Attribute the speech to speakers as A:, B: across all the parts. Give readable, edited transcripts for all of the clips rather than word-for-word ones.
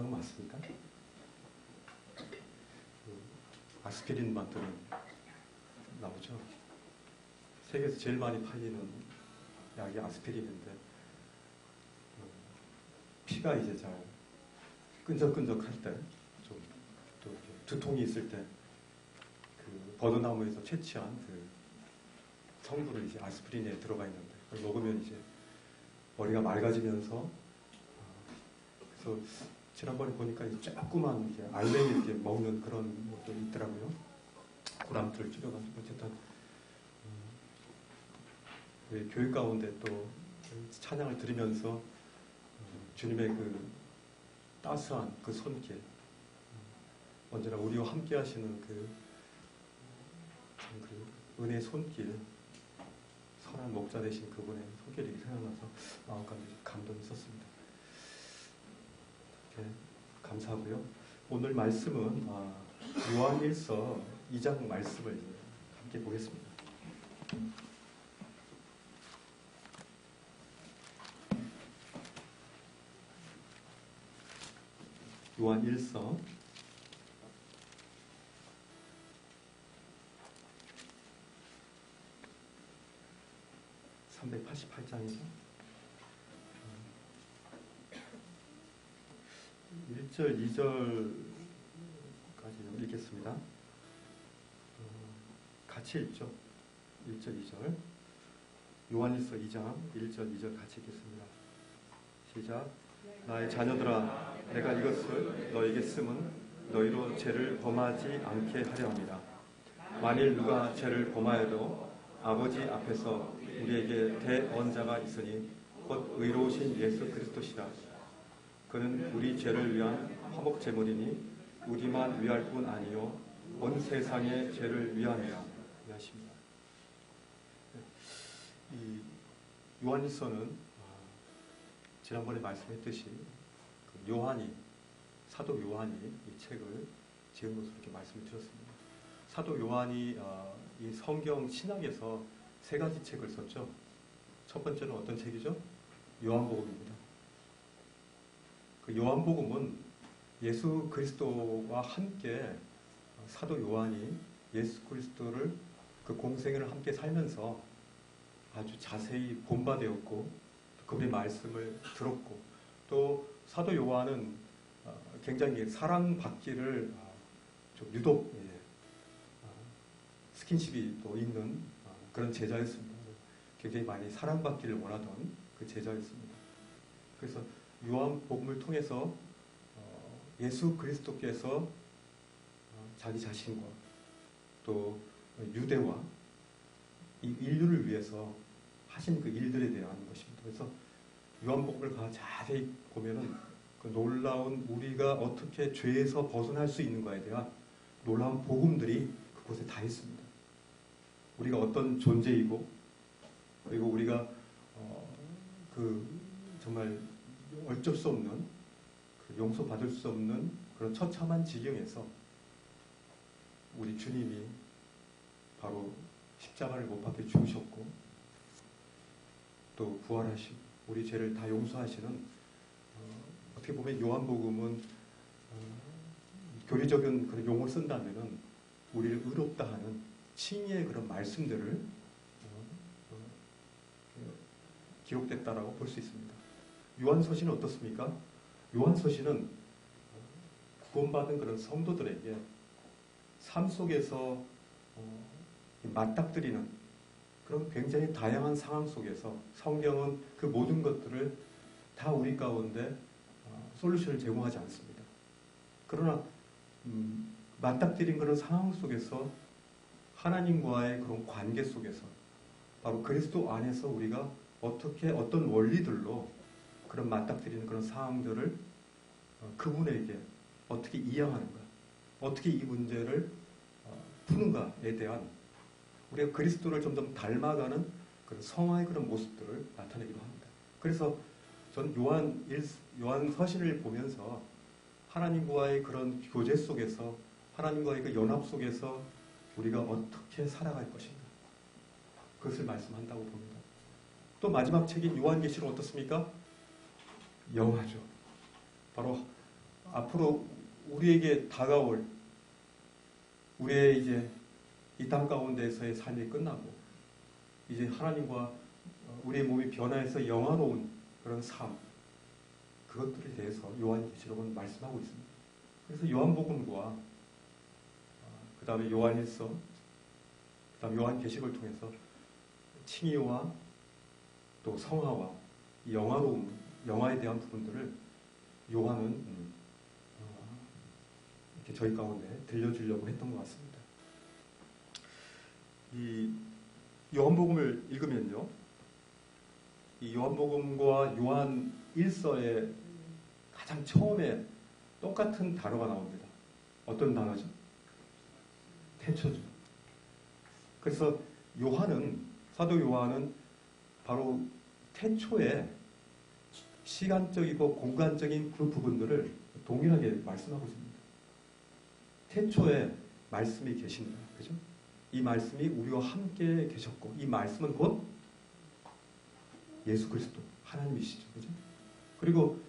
A: 거 맞습니까? 아스피린 만드는 나오죠. 세계에서 제일 많이 팔리는 약이 아스피린인데 피가 이제 잘 끈적끈적할 때, 좀 또 두통이 있을 때 그 버드나무에서 채취한 그 성분을 이제 아스피린에 들어가 있는데 그걸 먹으면 이제 머리가 맑아지면서 그래서 지난번에 보니까 조그만 이제 알맹이 이렇게 먹는 그런 것도 있더라고요. 구람틀을 줄여가지고 어쨌든 교육 가운데 또 찬양을 드리면서 주님의 그 따스한 그 손길, 언제나 우리와 함께 하시는 그 은혜의 손길, 선한 목자 되신 그분의 손길이 생각나서 마음까지 감동이 있었습니다. 이렇게 감사하고요. 오늘 말씀은 요한일서 2장 말씀을 함께 보겠습니다. 요한일서 388장이죠. 1절, 2절까지 읽겠습니다. 같이 읽죠. 1절, 2절. 요한일서 2장 1절, 2절 같이 읽겠습니다. 시작. 나의 자녀들아, 내가 이것을 너에게 쓰면 너희로 죄를 범하지 않게 하려 합니다. 만일 누가 죄를 범하여도 아버지 앞에서 우리에게 대언자가 있으니 곧 의로우신 예수 그리스도시라. 그는 우리 죄를 위한 화목 제물이니 우리만 위할 뿐 아니요 온 세상의 죄를 위함이라 하십니다. 이 요한일서는 지난번에 말씀했듯이 요한이, 사도 요한이 이 책을 지은 것으로 이렇게 말씀을 드렸습니다. 사도 요한이 이 성경 신학에서 세 가지 책을 썼죠. 첫 번째는 어떤 책이죠? 요한복음입니다. 그 요한복음은 예수 그리스도와 함께 사도 요한이 예수 그리스도를 그 공생애를 함께 살면서 아주 자세히 본받았고 그분의 말씀을 들었고 또 사도 요한은 굉장히 사랑받기를 좀 유독 스킨십이 또 있는 그런 제자였습니다. 굉장히 많이 사랑받기를 원하던 그 제자였습니다. 그래서 요한복음을 통해서 예수 그리스도께서 자기 자신과 또 유대와 이 인류를 위해서 하신 그 일들에 대한 것입니다. 그래서 요한복음을 자세히 보면은 그 놀라운 우리가 어떻게 죄에서 벗어날 수 있는가에 대한 놀라운 복음들이 그곳에 다 있습니다. 우리가 어떤 존재이고 그리고 우리가 그 정말 어쩔 수 없는 그 용서받을 수 없는 그런 처참한 지경에서 우리 주님이 바로 십자가를 못 박혀 죽으셨고 또 부활하시고 우리 죄를 다 용서하시는 어떻게 보면 요한복음은 교리적인 그런 용어를 쓴다면은 우리를 의롭다 하는 칭의의 그런 말씀들을 기록됐다라고 볼 수 있습니다. 요한서신은 어떻습니까? 요한서신은 구원받은 그런 성도들에게 삶 속에서 맞닥뜨리는 그런 굉장히 다양한 상황 속에서 성경은 그 모든 것들을 다 우리 가운데 솔루션을 제공하지 않습니다. 그러나 맞닥뜨린 그런 상황 속에서 하나님과의 그런 관계 속에서 바로 그리스도 안에서 우리가 어떻게 어떤 원리들로 그런 맞닥뜨리는 그런 상황들을 그분에게 어떻게 이양하는가, 어떻게 이 문제를 푸는가에 대한 우리가 그리스도를 점점 닮아가는 그런 성화의 그런 모습들을 나타내기도 합니다. 그래서 저는 요한 서신을 보면서 하나님과의 그런 교제 속에서 하나님과의 그 연합 속에서 우리가 어떻게 살아갈 것인가 그것을 말씀한다고 봅니다. 또 마지막 책인 요한계시록 어떻습니까? 영화죠. 바로 앞으로 우리에게 다가올 우리의 이제 이 땅 가운데서의 삶이 끝나고 이제 하나님과 우리의 몸이 변화해서 영화로운 그런 삶, 그것들에 대해서 요한계시록은 말씀하고 있습니다. 그래서 요한복음과 그 다음에 요한일서, 그 다음에 요한계시록을 통해서 칭의와 또 성화와 이 영화로움, 영화에 대한 부분들을 요한은 이렇게 저희 가운데 들려주려고 했던 것 같습니다. 이 요한복음을 읽으면요, 이 요한복음과 요한 1서에 가장 처음에 똑같은 단어가 나옵니다. 어떤 단어죠? 태초죠. 그래서 요한은, 사도 요한은 바로 태초에 시간적이고 공간적인 그 부분들을 동일하게 말씀하고 있습니다. 태초에 말씀이 계신다. 그죠? 이 말씀이 우리와 함께 계셨고, 이 말씀은 곧 예수 그리스도, 하나님이시죠. 그죠? 그리고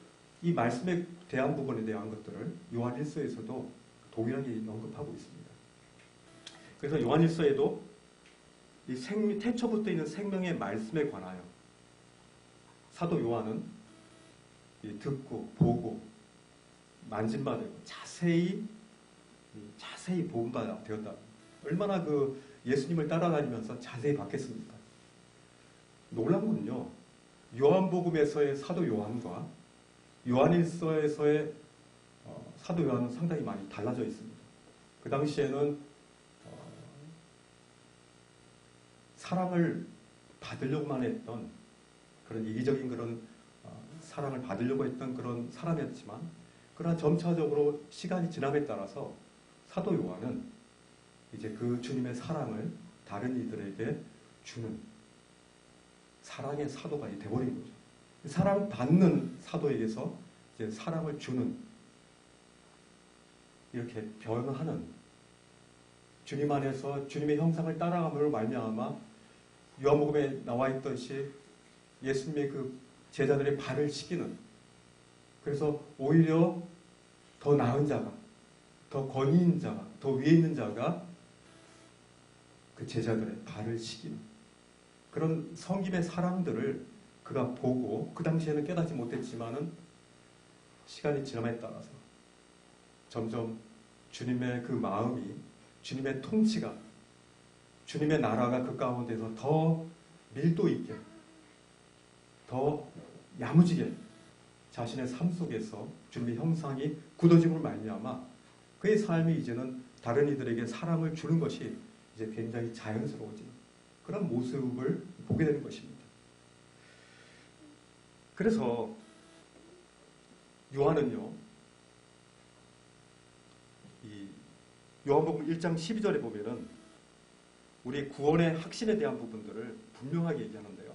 A: 이 말씀에 대한 부분에 대한 것들을 요한 1서에서도 동일하게 언급하고 있습니다. 그래서 요한 1서에도 이 태초부터 있는 생명의 말씀에 관하여 사도 요한은 듣고 보고 만진 바 되고 자세히 본 바 되었다. 얼마나 그 예수님을 따라다니면서 자세히 봤겠습니까? 놀라운 건요, 요한복음에서의 사도 요한과 요한일서에서의 사도 요한은 상당히 많이 달라져 있습니다. 그 당시에는 사랑을 받으려고만 했던 그런 이기적인 그런 사랑을 받으려고 했던 그런 사람이었지만, 그러나 점차적으로 시간이 지남에 따라서 사도 요한은 이제 그 주님의 사랑을 다른 이들에게 주는 사랑의 사도가 되어버린 거죠. 사랑받는 사도에게서 이제 사랑을 주는, 이렇게 변화하는, 주님 안에서 주님의 형상을 따라감으로 말미암아 요한복음에 나와 있듯이 예수님의 그 제자들의 발을 씻기는, 그래서 오히려 더 나은 자가, 더 권위 있는 자가, 더 위에 있는 자가 그 제자들의 발을 씻기는 그런 성김의 사람들을 그가 보고, 그 당시에는 깨닫지 못했지만은 시간이 지남에 따라서 점점 주님의 그 마음이, 주님의 통치가, 주님의 나라가 그 가운데서 더 밀도 있게, 더 야무지게 자신의 삶 속에서 주님의 형상이 굳어짐을 말미암아 그의 삶이 이제는 다른 이들에게 사랑을 주는 것이 이제 굉장히 자연스러워지는 그런 모습을 보게 되는 것입니다. 그래서 요한은요, 이 요한복음 1장 12절에 보면은 우리 구원의 확신에 대한 부분들을 분명하게 얘기하는데요.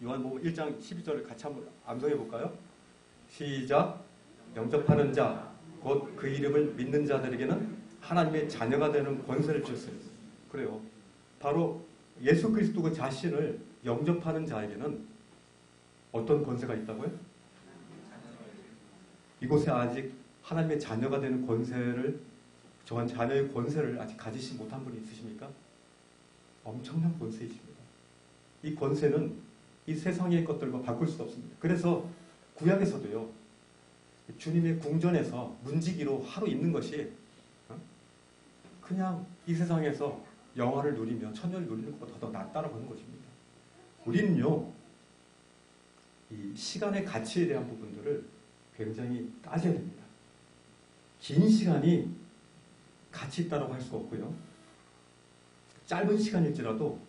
A: 요한복음 1장 12절을 같이 한번 암송해 볼까요? 시작. 영접하는 자, 곧 그 이름을 믿는 자들에게는 하나님의 자녀가 되는 권세를 주셨어요. 그래요. 바로 예수 그리스도 그 자신을 영접하는 자에게는 어떤 권세가 있다고요? 이곳에 아직 하나님의 자녀가 되는 권세를, 저한 자녀의 권세를 아직 가지지 못한 분이 있으십니까? 엄청난 권세이십니다. 이 권세는 이 세상의 것들과 바꿀 수 없습니다. 그래서 구약에서도요, 주님의 궁전에서 문지기로 하루 있는 것이 그냥 이 세상에서 영화를 누리며 천년을 누리는 것보다 더 낫다라고 하는 것입니다. 우리는요, 이 시간의 가치에 대한 부분들을 굉장히 따져야 됩니다. 긴 시간이 가치 있다라고 할 수가 없고요, 짧은 시간일지라도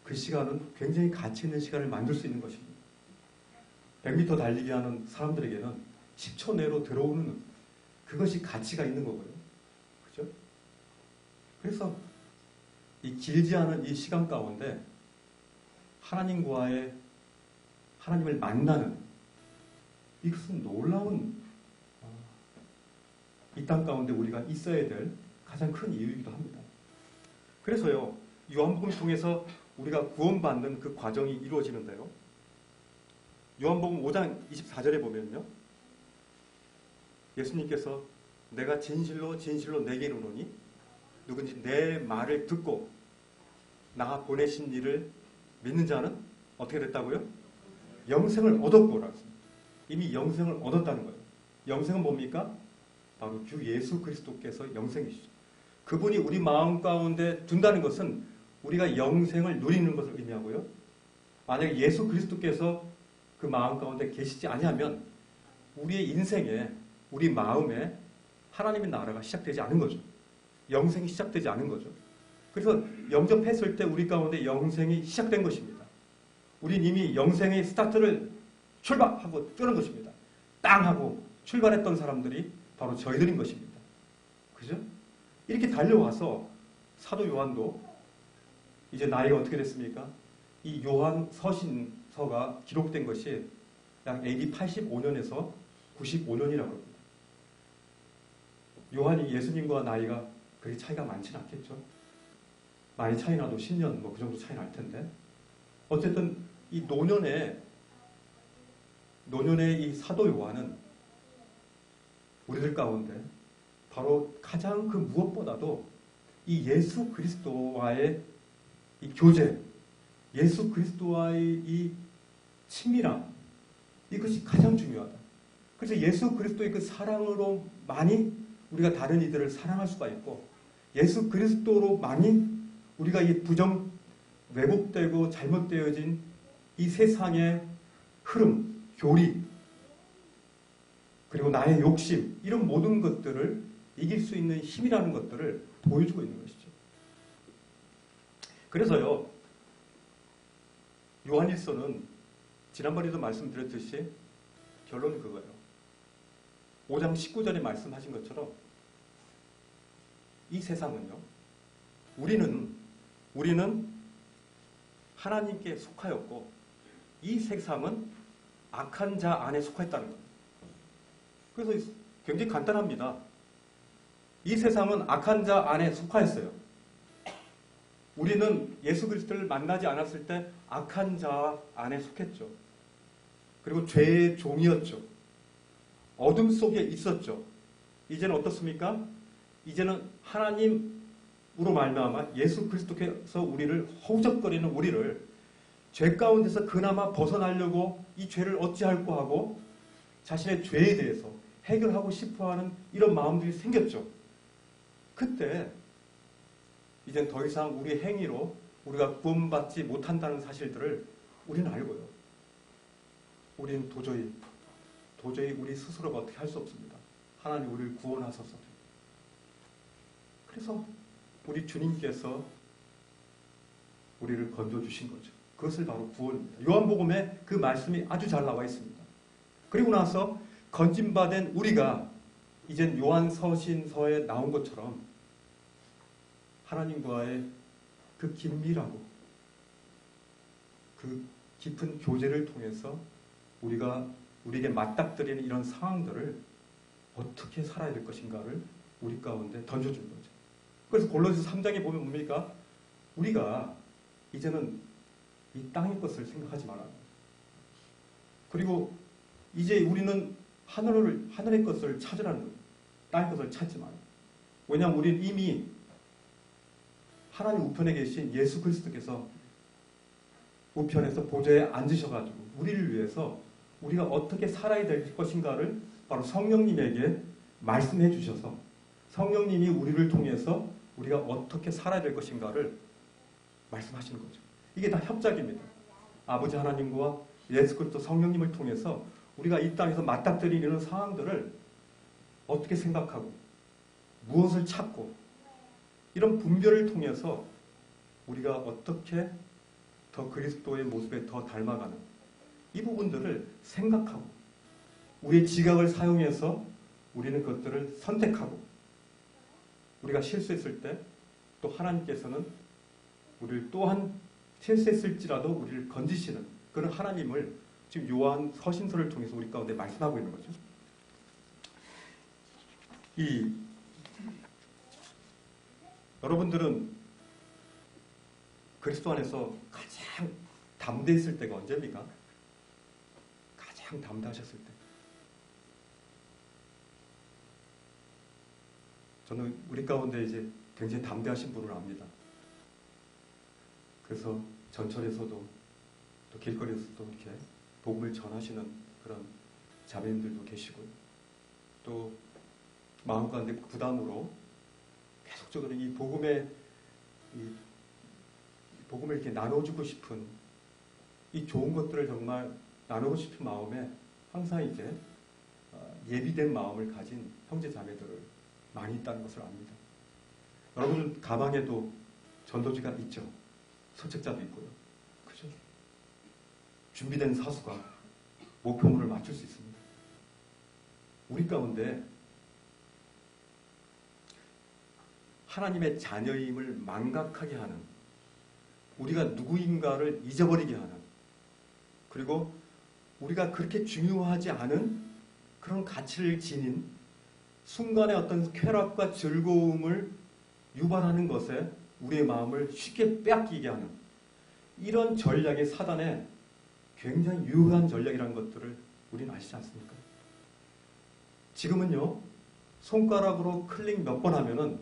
A: 그 시간은 굉장히 가치 있는 시간을 만들 수 있는 것입니다. 100m 달리기 하는 사람들에게는 10초 내로 들어오는 그것이 가치가 있는 거고요. 그죠? 그래서 이 길지 않은 이 시간 가운데 하나님과의, 하나님을 만나는 이것은 놀라운 이 땅 가운데 우리가 있어야 될 가장 큰 이유이기도 합니다. 그래서요, 요한복음을 통해서 우리가 구원받는 그 과정이 이루어지는데요. 요한복음 5장 24절에 보면요, 예수님께서 내가 진실로 진실로 내게 이르노니 누군지 내 말을 듣고 나 보내신 이를 믿는 자는 어떻게 됐다고요? 영생을 얻었고라고 했습니다. 이미 영생을 얻었다는 거예요. 영생은 뭡니까? 바로 주 예수 그리스도께서 영생이시죠. 그분이 우리 마음 가운데 둔다는 것은 우리가 영생을 누리는 것을 의미하고요. 만약에 예수 그리스도께서 그 마음 가운데 계시지 아니하면 우리의 인생에, 우리 마음에 하나님의 나라가 시작되지 않은 거죠. 영생이 시작되지 않은 거죠. 그래서 영접했을 때 우리 가운데 영생이 시작된 것입니다. 우린 이미 영생의 스타트를 출발하고 뜨는 것입니다. 땅 하고 출발했던 사람들이 바로 저희들인 것입니다. 그죠? 이렇게 달려와서 사도 요한도 이제 나이가 어떻게 됐습니까? 이 요한 서신서가 기록된 것이 약 AD 85년에서 95년이라고 합니다. 요한이 예수님과 나이가 그렇게 차이가 많지는 않겠죠. 많이 차이 나도 10년 뭐 그 정도 차이 날 텐데 어쨌든 이 노년의 이 사도 요한은 우리들 가운데 바로 가장 그 무엇보다도 이 예수 그리스도와의 이 교제, 예수 그리스도와의 이 친밀함, 이것이 가장 중요하다. 그래서 예수 그리스도의 그 사랑으로 많이 우리가 다른 이들을 사랑할 수가 있고 예수 그리스도로 많이 우리가 이 왜곡되고 잘못되어진 이 세상의 흐름, 교리, 그리고 나의 욕심, 이런 모든 것들을 이길 수 있는 힘이라는 것들을 보여주고 있는 것이죠. 그래서요, 요한일서는 지난번에도 말씀드렸듯이 결론은 그거예요. 5장 19절에 말씀하신 것처럼 이 세상은요, 우리는 하나님께 속하였고 이 세상은 악한 자 안에 속하였다는 거예요. 그래서 굉장히 간단합니다. 이 세상은 악한 자 안에 속하였어요. 우리는 예수 그리스도를 만나지 않았을 때 악한 자 안에 속했죠. 그리고 죄의 종이었죠. 어둠 속에 있었죠. 이제는 어떻습니까? 이제는 하나님으로 말미암아 예수 그리스도께서 우리를 허우적거리는 우리를 죄 가운데서 그나마 벗어나려고 이 죄를 어찌할꼬 하고 자신의 죄에 대해서 해결하고 싶어하는 이런 마음들이 생겼죠. 그때 이젠 더 이상 우리 행위로 우리가 구원받지 못한다는 사실들을 우리는 알고요. 우리는 도저히 우리 스스로가 어떻게 할 수 없습니다. 하나님 우리를 구원하소서. 그래서 우리 주님께서 우리를 건져주신 거죠. 그것을 바로 구원입니다. 요한복음에 그 말씀이 아주 잘 나와 있습니다. 그리고 나서 건진받은 우리가 이젠 요한 서신서에 나온 것처럼 하나님과의 그 긴밀하고 그 깊은 교제를 통해서 우리에게 맞닥뜨리는 이런 상황들을 어떻게 살아야 될 것인가를 우리 가운데 던져준 거죠. 그래서 골로새 3장에 보면 뭡니까? 우리가 이제는 이 땅의 것을 생각하지 말아요. 그리고 이제 우리는 하늘의 것을 찾으라는 거예요. 땅의 것을 찾지 마요. 왜냐하면 우리는 이미 하나님 우편에 계신 예수 그리스도께서 우편에서 보좌에 앉으셔가지고 우리를 위해서 우리가 어떻게 살아야 될 것인가를 바로 성령님에게 말씀해 주셔서 성령님이 우리를 통해서 우리가 어떻게 살아야 될 것인가를 말씀하시는 거죠. 이게 다 협작입니다. 아버지 하나님과 예수 그리스도 성령님을 통해서 우리가 이 땅에서 맞닥뜨리는 상황들을 어떻게 생각하고 무엇을 찾고 이런 분별을 통해서 우리가 어떻게 더 그리스도의 모습에 더 닮아가는 이 부분들을 생각하고 우리의 지각을 사용해서 우리는 그것들을 선택하고 우리가 실수했을 때 또 하나님께서는 우리를 또한 실수했을지라도 우리를 건지시는 그런 하나님을 지금 요한 서신서를 통해서 우리 가운데 말씀하고 있는 거죠. 여러분들은 그리스도 안에서 가장 담대했을 때가 언제입니까? 가장 담대하셨을 때. 저는 우리 가운데 이제 굉장히 담대하신 분을 압니다. 그래서 전철에서도 또 길거리에서도 이렇게 복음을 전하시는 그런 자매님들도 계시고요. 또 마음 가운데 부담으로 계속적으로 이 복음을 이렇게 나눠주고 싶은 이 좋은 것들을 정말 나누고 싶은 마음에 항상 이제 예비된 마음을 가진 형제 자매들을 많이 있다는 것을 압니다. 여러분 가방에도 전도지가 있죠. 서책자도 있고요. 그죠? 준비된 사수가 목표물을 맞출 수 있습니다. 우리 가운데 하나님의 자녀임을 망각하게 하는, 우리가 누구인가를 잊어버리게 하는, 그리고 우리가 그렇게 중요하지 않은 그런 가치를 지닌 순간의 어떤 쾌락과 즐거움을 유발하는 것에 우리의 마음을 쉽게 빼앗기게 하는 이런 전략이 사단의 굉장히 유효한 전략이라는 것들을 우리는 아시지 않습니까? 지금은요, 손가락으로 클릭 몇 번 하면은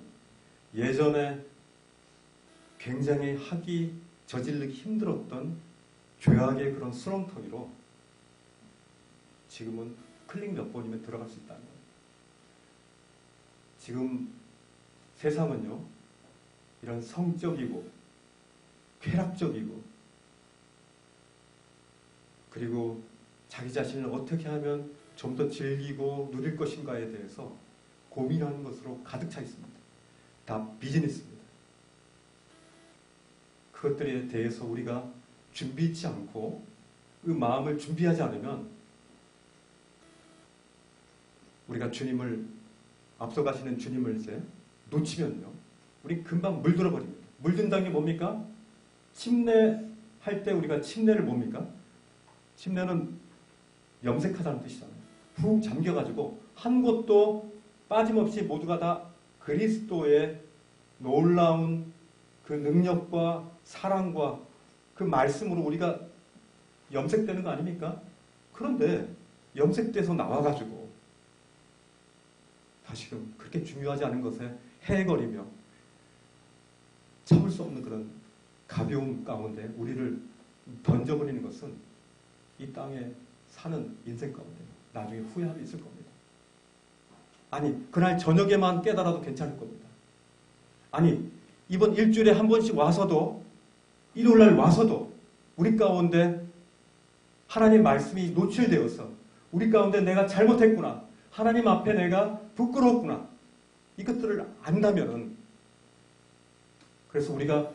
A: 예전에 굉장히 저지르기 힘들었던 죄악의 그런 수렁텅이로 지금은 클릭 몇 번이면 들어갈 수 있다는 거예요. 지금 세상은요, 이런 성적이고 쾌락적이고 그리고 자기 자신을 어떻게 하면 좀 더 즐기고 누릴 것인가에 대해서 고민하는 것으로 가득 차 있습니다. 다 비즈니스입니다. 그것들에 대해서 우리가 준비치 않고 그 마음을 준비하지 않으면 우리가 주님을 앞서가시는 주님을 이제 놓치면요, 우리 금방 물들어 버립니다. 물든다는 게 뭡니까? 침례할 때 우리가 침례를 뭡니까? 침례는 염색하다는 뜻이잖아요. 푹 잠겨가지고 한 곳도 빠짐없이 모두가 다 그리스도의 놀라운 그 능력과 사랑과 그 말씀으로 우리가 염색되는 거 아닙니까? 그런데 염색돼서 나와가지고 다시금 그렇게 중요하지 않은 것에 헤헤거리며 참을 수 없는 그런 가벼움 가운데 우리를 던져버리는 것은 이 땅에 사는 인생 가운데 나중에 후회함이 있을 겁니다. 아니, 그날 저녁에만 깨달아도 괜찮을 겁니다. 아니, 이번 일주일에 한 번씩 와서도, 일요일날 와서도 우리 가운데 하나님 말씀이 노출되어서 우리 가운데 내가 잘못했구나, 하나님 앞에 내가 부끄럽구나, 이것들을 안다면은, 그래서 우리가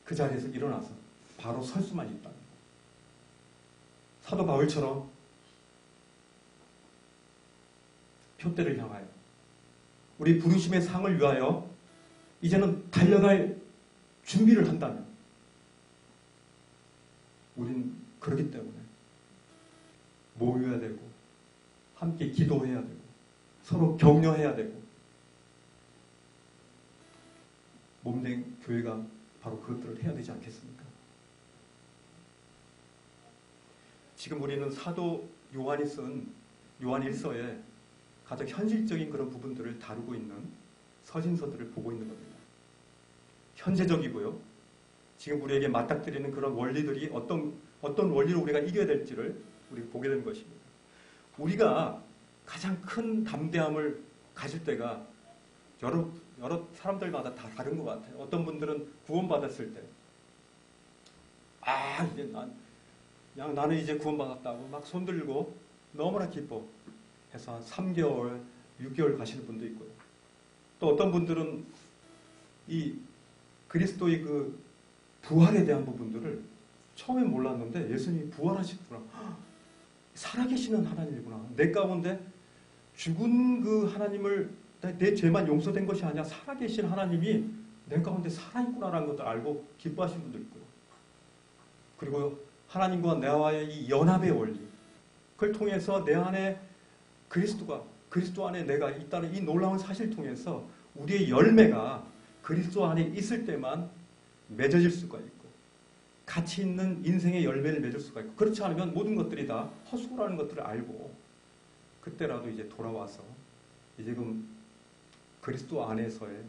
A: 그 자리에서 일어나서 바로 설 수만 있다. 사도 바울처럼 표대를 향하여 우리 부르심의 상을 위하여 이제는 달려갈 준비를 한다면 우린 그러기 때문에 모여야 되고 함께 기도해야 되고 서로 격려해야 되고 몸된 교회가 바로 그것들을 해야 되지 않겠습니까? 지금 우리는 사도 요한이 쓴 요한 1서에 가장 현실적인 그런 부분들을 다루고 있는 서신서들을 보고 있는 겁니다. 현재적이고요. 지금 우리에게 맞닥뜨리는 그런 원리들이 어떤 원리로 우리가 이겨야 될지를 우리가 보게 되는 것입니다. 우리가 가장 큰 담대함을 가질 때가 여러 사람들마다 다 다른 것 같아요. 어떤 분들은 구원받았을 때, 이제 나는 이제 구원받았다고 막 손들고 너무나 기뻐 해서 한 3개월, 6개월 가시는 분도 있고요. 또 어떤 분들은 이 그리스도의 그 부활에 대한 부분들을 처음엔 몰랐는데 예수님이 부활하시구나, 살아계시는 하나님이구나, 내 가운데 죽은 그 하나님을, 내 죄만 용서된 것이 아니라 살아계신 하나님이 내 가운데 살아있구나라는 것을 알고 기뻐하시는 분도 있고요. 그리고 하나님과 나와의 이 연합의 원리, 그걸 통해서 내 안에 그리스도 안에 내가 있다는 이 놀라운 사실을 통해서 우리의 열매가 그리스도 안에 있을 때만 맺어질 수가 있고 가치 있는 인생의 열매를 맺을 수가 있고, 그렇지 않으면 모든 것들이 다 헛수고라는 것들을 알고 그때라도 이제 돌아와서 지금 그리스도 안에서의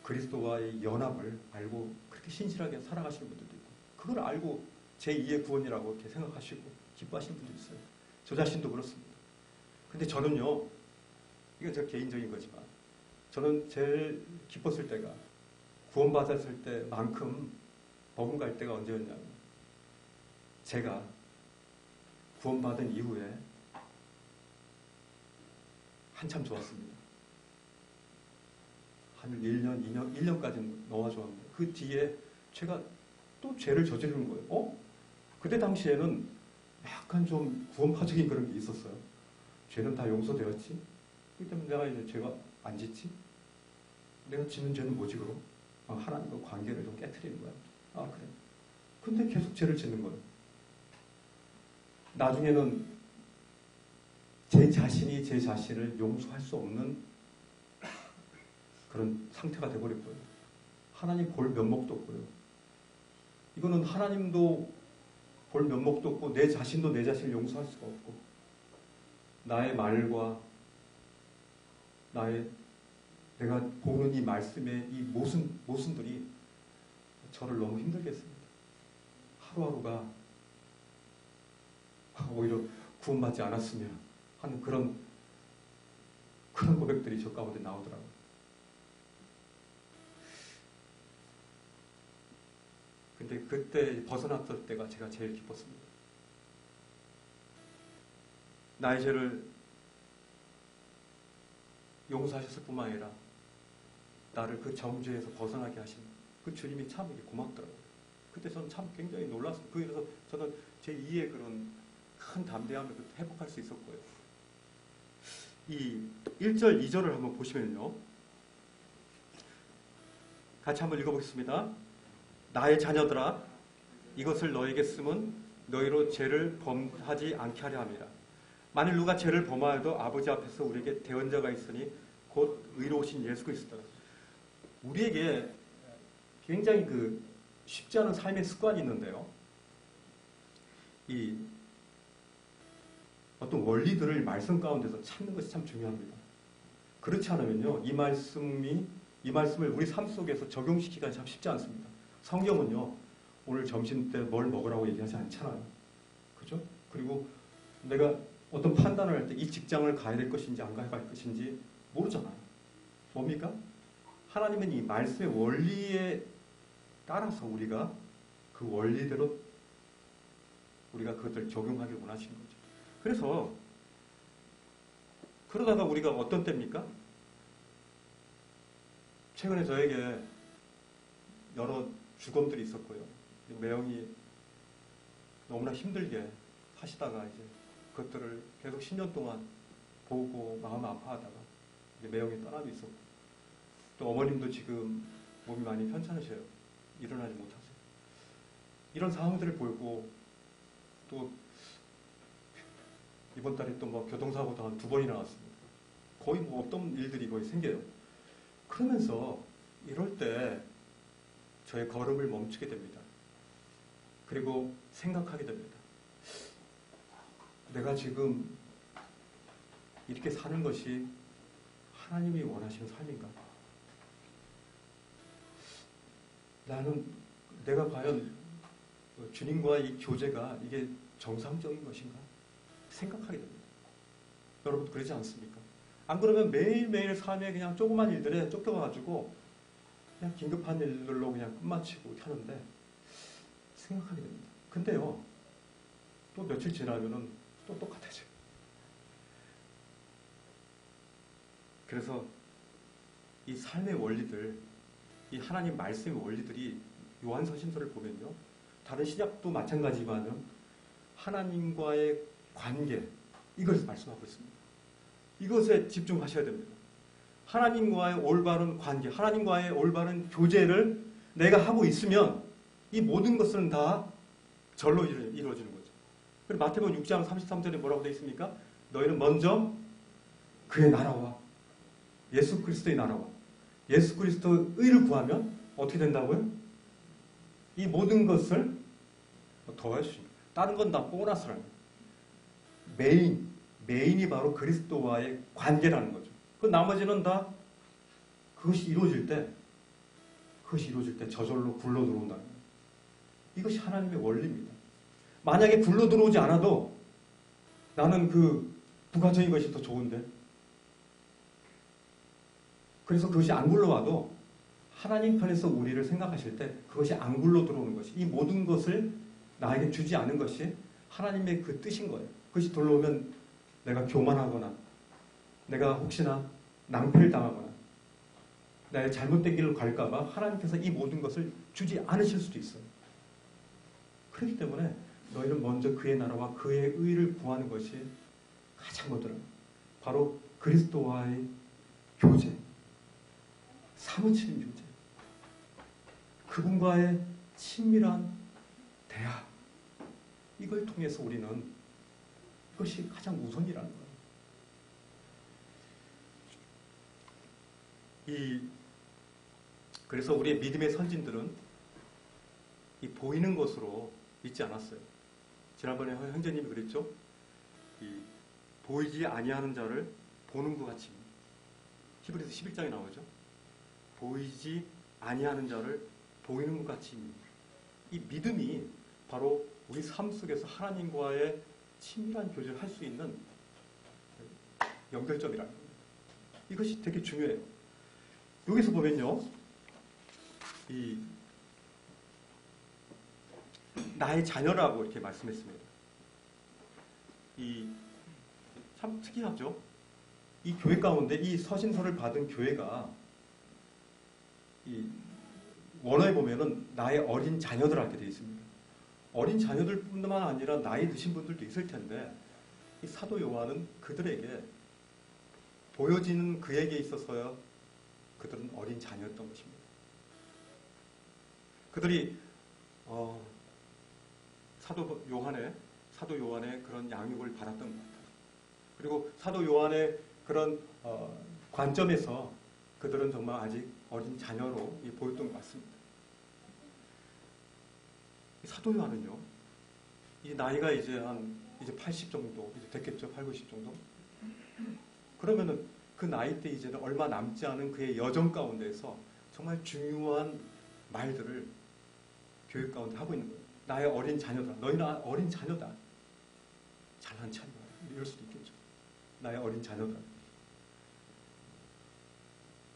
A: 그리스도와의 연합을 알고 그렇게 신실하게 살아가시는 분들도 있고, 그걸 알고 제2의 구원이라고 이렇게 생각하시고 기뻐하시는 분도 있어요. 저 자신도 그렇습니다. 근데 저는요, 이건 제 개인적인 거지만, 저는 제일 기뻤을 때가, 구원받았을 때만큼 버금갈 때가 언제였냐면, 제가 구원받은 이후에 한참 좋았습니다. 한 1년, 2년, 1년까지는 너무 좋았는데, 그 뒤에 제가 또 죄를 저지르는 거예요. 그때 당시에는 약간 좀 구원파적인 그런 게 있었어요. 죄는 다 용서되었지? 그렇기 때문에 내가 이제 죄가 안 짓지? 내가 짓는 죄는 뭐지 그럼? 하나님과 관계를 좀 깨트리는 거야. 그래. 근데 계속 죄를 짓는 거예요. 나중에는 제 자신이 제 자신을 용서할 수 없는 그런 상태가 돼버렸고요. 하나님 볼 면목도 없고요. 이거는 하나님도 볼 면목도 없고 내 자신도 내 자신을 용서할 수가 없고, 나의 말과 내가 보는 이 말씀의 이 모순들이 저를 너무 힘들게 했습니다. 하루하루가 오히려 구원받지 않았으면 하는 그런 고백들이 저 가운데 나오더라고요. 근데 그때 벗어났을 때가 제가 제일 기뻤습니다. 나의 죄를 용서하셨을 뿐만 아니라 나를 그 정죄에서 벗어나게 하신 그 주님이 참 고맙더라고요. 그때 저는 참 굉장히 놀랐습니다. 그래서 저는 제 2의 그런 큰 담대함을 회복할 수 있었고요. 이 1절, 2절을 한번 보시면요. 같이 한번 읽어보겠습니다. 나의 자녀들아, 이것을 너에게 쓰면 너희로 죄를 범하지 않게 하려 함이라. 만일 누가 죄를 범하여도 아버지 앞에서 우리에게 대언자가 있으니 곧 의로우신 예수 그리스도라. 우리에게 굉장히 쉽지 않은 삶의 습관이 있는데요. 이 어떤 원리들을 말씀 가운데서 찾는 것이 참 중요합니다. 그렇지 않으면요, 이 말씀을 우리 삶 속에서 적용시키기가 참 쉽지 않습니다. 성경은요, 오늘 점심 때 뭘 먹으라고 얘기하지 않잖아요. 그죠? 그리고 내가 어떤 판단을 할 때 이 직장을 가야 될 것인지 안 가야 할 것인지 모르잖아요. 뭡니까? 하나님은 이 말씀의 원리에 따라서 우리가 그 원리대로 우리가 그것들을 적용하길 원하시는 거죠. 그래서 그러다가 우리가 어떤 때입니까? 최근에 저에게 여러 주검들이 있었고요. 매형이 너무나 힘들게 하시다가 이제 그것들을 계속 10년 동안 보고 마음 아파하다가 매형이 떠나도 있었고, 또 어머님도 지금 몸이 많이 편찮으셔요. 일어나지 못하세요. 이런 상황들을 보고 또 이번 달에 또 교통사고도 한 2번이나 났습니다. 거의 없던 일들이 거의 생겨요. 그러면서 이럴 때 저의 걸음을 멈추게 됩니다. 그리고 생각하게 됩니다. 내가 지금 이렇게 사는 것이 하나님이 원하시는 삶인가? 내가 과연 주님과의 이 교제가 이게 정상적인 것인가? 생각하게 됩니다. 여러분 그러지 않습니까? 안 그러면 매일매일 삶에 그냥 조그만 일들에 쫓겨가가지고 그냥 긴급한 일들로 그냥 끝마치고 하는데 생각하게 됩니다. 근데요, 또 며칠 지나면은 또 똑같아져요. 그래서 이 삶의 원리들, 이 하나님 말씀의 원리들이 요한서신서를 보면요, 다른 신약도 마찬가지지만은 하나님과의 관계, 이것을 말씀하고 있습니다. 이것에 집중하셔야 됩니다. 하나님과의 올바른 관계, 하나님과의 올바른 교제를 내가 하고 있으면 이 모든 것은 다 절로 이루어지는 거죠. 그리고 마태복음 6장 33절에 뭐라고 되어 있습니까? 너희는 먼저 그의 나라와 예수 그리스도의 나라와 예수 그리스도의 의를 구하면 어떻게 된다고요? 이 모든 것을 더해 주십니다. 다른 건 다 보너스라는 거예요. 메인이 바로 그리스도와의 관계라는 거죠. 그 나머지는 다 그것이 이루어질 때 저절로 굴러 들어온다는 거예요. 이것이 하나님의 원리입니다. 만약에 굴러 들어오지 않아도 나는 그 부가적인 것이 더 좋은데, 그래서 그것이 안 굴러와도 하나님 편에서 우리를 생각하실 때 그것이 안 굴러 들어오는 것이, 이 모든 것을 나에게 주지 않은 것이 하나님의 그 뜻인 거예요. 그것이 들어오면 내가 교만하거나 내가 혹시나 낭패를 당하거나 나의 잘못된 길로 갈까봐 하나님께서 이 모든 것을 주지 않으실 수도 있어요. 그렇기 때문에 너희는 먼저 그의 나라와 그의 의를 구하는 것이 가장 먼저는 바로 그리스도와의 교제, 사무치는 교제, 그분과의 친밀한 대화, 이걸 통해서 우리는 이것이 가장 우선이라는 거예요. 그래서 우리의 믿음의 선진들은 이 보이는 것으로 믿지 않았어요. 지난번에 형제님이 그랬죠. 보이지 아니하는 자를 보는 것 같이. 히브리서 11장에 나오죠. 보이지 아니하는 자를 보이는 것 같이. 이 믿음이 바로 우리 삶 속에서 하나님과의 친밀한 교제를 할 수 있는 연결점이라는 겁니다. 이것이 되게 중요해요. 여기서 보면요, 나의 자녀라고 이렇게 말씀했습니다. 참 특이하죠. 이 교회 가운데 이 서신서를 받은 교회가 원어에 보면은 나의 어린 자녀들 이렇게 되어 있습니다. 어린 자녀들뿐만 아니라 나이 드신 분들도 있을 텐데 이 사도 요한은 그들에게 보여지는 그에게 있어서야 그들은 어린 자녀였던 것입니다. 그들이 사도 요한의 그런 양육을 받았던 것 같아요. 그리고 사도 요한의 그런 관점에서 그들은 정말 아직 어린 자녀로 보였던 것 같습니다. 사도 요한은요, 이 나이가 이제 80 정도 이제 됐겠죠, 8, 90 정도. 그러면은 그 나이 때 이제는 얼마 남지 않은 그의 여정 가운데서 정말 중요한 말들을 교육 가운데 하고 있는 거예요. 나의 어린 자녀다. 너희는 어린 자녀다. 잘난 체 하지 마라. 이럴 수도 있겠죠. 나의 어린 자녀다.